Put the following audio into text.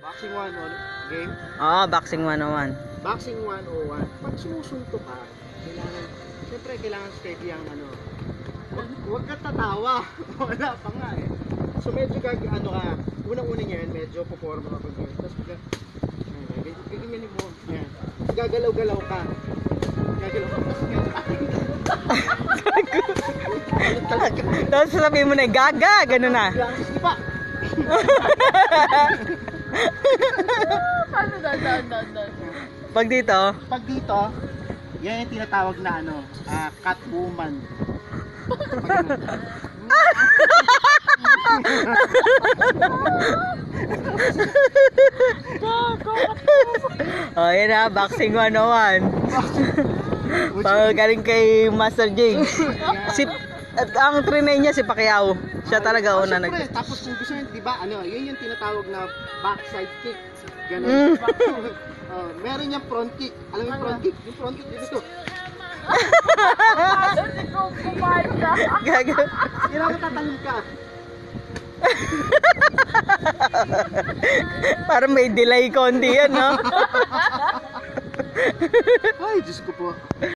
Boxing 101 game? Oo, Boxing 101. Boxing 101. Pag sumusunto ka, kailangan steady ang ano. Huwag ka tatawa. Wala pa nga eh. So medyo unang-una niyan, medyo puporma ka pag tapos ganyan mo. Yan. Gagalaw-galaw ka. Tapos sasabihin mo na, gaga, gano'n na. Sige pa. Pag dito, yan yung tinatawag na Catwoman. oh, yan na, Boxing 101. Pagaling kay Master Jing. Ang trinay niya si Pacquiao. Siya talaga una nag. Tapos kung gusto niyo, di ba, yun yung tinatawag na backside kick. Ganun. Meron niyang front kick. Alam mo yung front kick? Yung front kick dito. Gaga. Kailangan tatalon ka. Parang may delay konti yan, no? Ay, Diyos ko po.